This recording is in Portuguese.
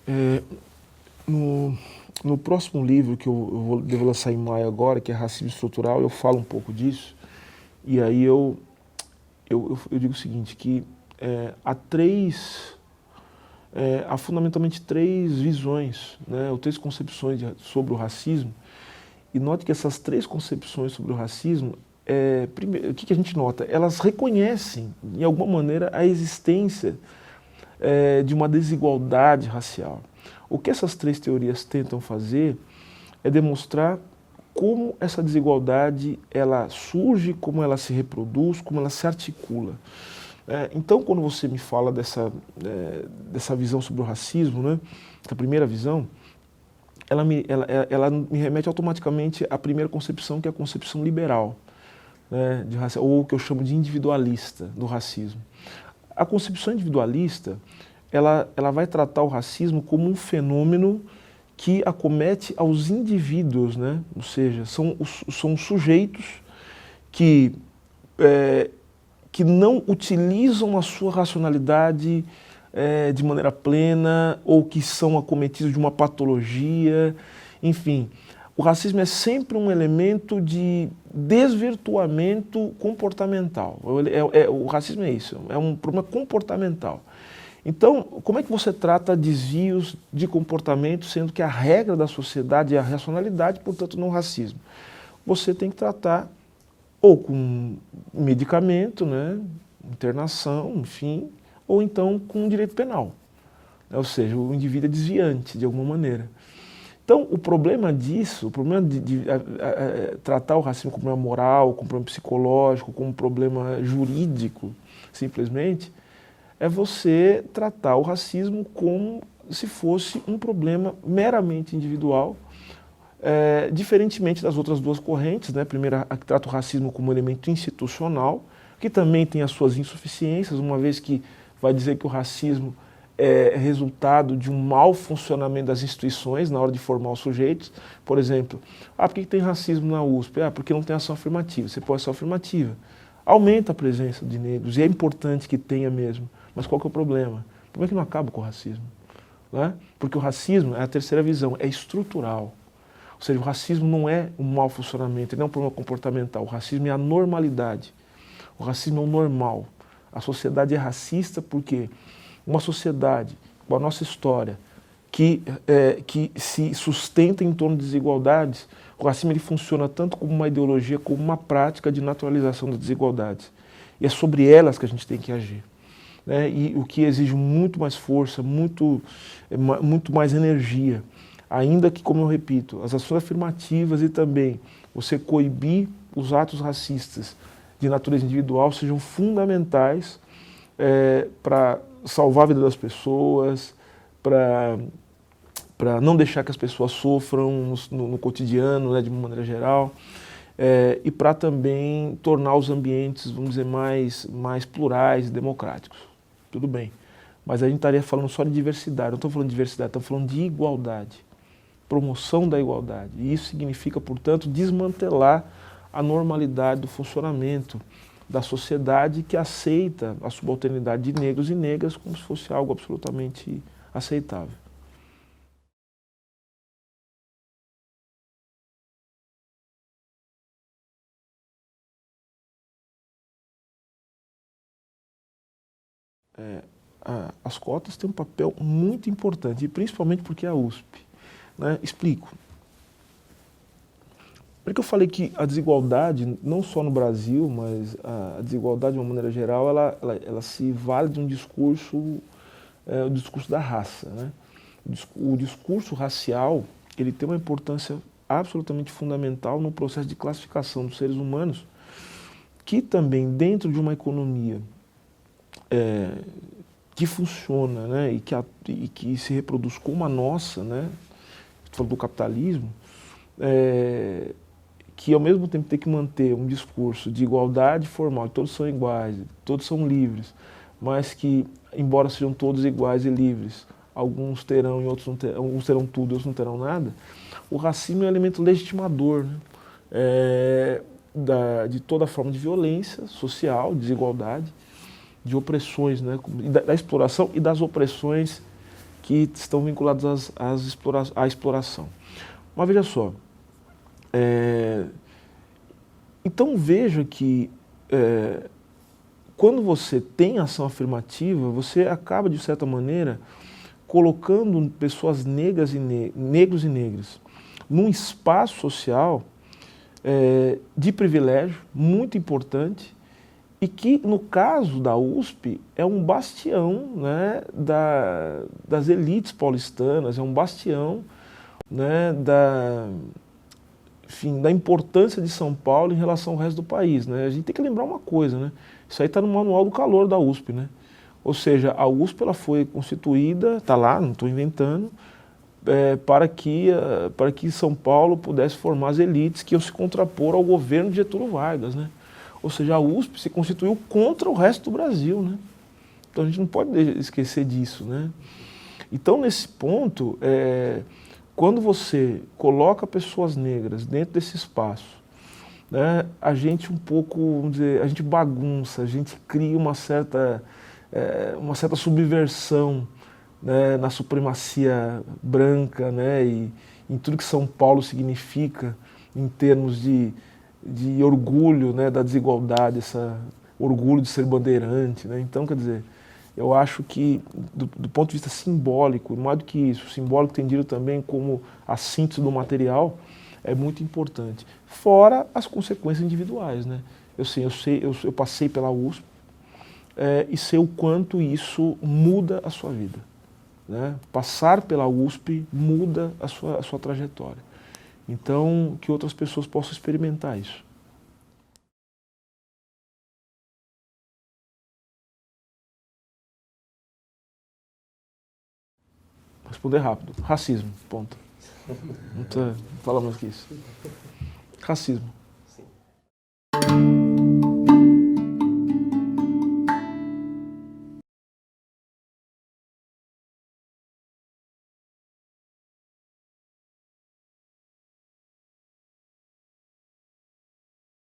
É, no, no próximo livro que devo lançar em maio agora, que é Racismo Estrutural, eu falo um pouco disso. E aí eu digo o seguinte, que há fundamentalmente três visões, né, ou três concepções sobre o racismo. E note que essas três concepções sobre o racismo, primeiro, o que a gente nota? Elas reconhecem, de alguma maneira, a existência de uma desigualdade racial. O que essas três teorias tentam fazer é demonstrar como essa desigualdade ela surge, como ela se reproduz, como ela se articula. Então, quando você me fala dessa visão sobre o racismo, né, essa primeira visão, ela me remete automaticamente à primeira concepção, que é a concepção liberal, né, ou o que eu chamo de individualista do racismo. A concepção individualista, ela vai tratar o racismo como um fenômeno que acomete aos indivíduos, né? Ou seja, são sujeitos que, que não utilizam a sua racionalidade de maneira plena, ou que são acometidos de uma patologia, enfim. O racismo é sempre um elemento de desvirtuamento comportamental. O racismo é isso, é um problema comportamental. Então, como é que você trata desvios de comportamento, sendo que a regra da sociedade é a racionalidade, portanto não o racismo? Você tem que tratar ou com medicamento, né, internação, enfim, ou então com direito penal. Ou seja, o indivíduo é desviante de alguma maneira. Então, o problema disso, o problema de tratar o racismo como um problema moral, como um problema psicológico, como um problema jurídico, simplesmente, é você tratar o racismo como se fosse um problema meramente individual, diferentemente das outras duas correntes, né? A primeira, a que trata o racismo como um elemento institucional, que também tem as suas insuficiências, uma vez que vai dizer que o racismo é resultado de um mau funcionamento das instituições na hora de formar os sujeitos. Por exemplo, por que tem racismo na USP? Porque não tem ação afirmativa. Você põe ação afirmativa. Aumenta a presença de negros, e é importante que tenha mesmo. Mas qual que é o problema? O problema é que não acaba com o racismo. Né? Porque o racismo, é a terceira visão, é estrutural. Ou seja, o racismo não é um mau funcionamento, ele não é um problema comportamental. O racismo é a normalidade. O racismo é o normal. A sociedade é racista porque uma sociedade, com a nossa história, que se sustenta em torno de desigualdades, o racismo ele funciona tanto como uma ideologia, como uma prática de naturalização das desigualdades. E é sobre elas que a gente tem que agir. Né? E o que exige muito mais força, muito mais energia. Ainda que, como eu repito, as ações afirmativas e também você coibir os atos racistas de natureza individual sejam fundamentais para salvar a vida das pessoas, para não deixar que as pessoas sofram no cotidiano, né, de uma maneira geral, e para também tornar os ambientes, vamos dizer, mais plurais e democráticos. Tudo bem. Mas a gente estaria falando só de diversidade, não estou falando de diversidade, estou falando de igualdade, promoção da igualdade. E isso significa, portanto, desmantelar a normalidade do funcionamento da sociedade que aceita a subalternidade de negros e negras como se fosse algo absolutamente aceitável. As cotas têm um papel muito importante, e principalmente porque é a USP. Né? Explico. Porque eu falei que a desigualdade, não só no Brasil, mas a desigualdade de uma maneira geral, ela se vale de um discurso, o discurso da raça. Né? O discurso racial, ele tem uma importância absolutamente fundamental no processo de classificação dos seres humanos, que também dentro de uma economia que funciona, né, e que se reproduz como a nossa, né, falando do capitalismo, que ao mesmo tempo tem que manter um discurso de igualdade formal, todos são iguais, todos são livres, mas que, embora sejam todos iguais e livres, alguns terão e outros não terão, alguns terão tudo e outros não terão nada, o racismo é um elemento legitimador, né, de toda forma de violência social, desigualdade, de opressões, né, da exploração e das opressões que estão vinculados à exploração. Mas veja só, então veja que quando você tem ação afirmativa, você acaba, de certa maneira, colocando pessoas negras e negros e negras num espaço social de privilégio muito importante e que, no caso da USP, é um bastião, né, das elites paulistanas, é um bastião, né, enfim, da importância de São Paulo em relação ao resto do país, né? A gente tem que lembrar uma coisa, né? Isso aí está no manual do calor da USP, né? Ou seja, a USP ela foi constituída, está lá, não estou inventando, para que São Paulo pudesse formar as elites que iam se contrapor ao governo de Getúlio Vargas, né? Ou seja, a USP se constituiu contra o resto do Brasil, né? Então a gente não pode esquecer disso, né? Então, nesse ponto, quando você coloca pessoas negras dentro desse espaço, né, a gente um pouco, vamos dizer, a gente bagunça, a gente cria uma certa subversão, né, na supremacia branca, né, e em tudo que São Paulo significa em termos de orgulho, né, da desigualdade, orgulho de ser bandeirante, né? Então, quer dizer, eu acho que, do ponto de vista simbólico, mais do que isso, o simbólico entendido também como a síntese do material, é muito importante. Fora as consequências individuais, né? Eu passei pela USP e sei o quanto isso muda a sua vida, né? Passar pela USP muda a sua trajetória. Então, que outras pessoas possam experimentar isso. Responder rápido. Racismo, ponto. Não fala mais que isso. Racismo.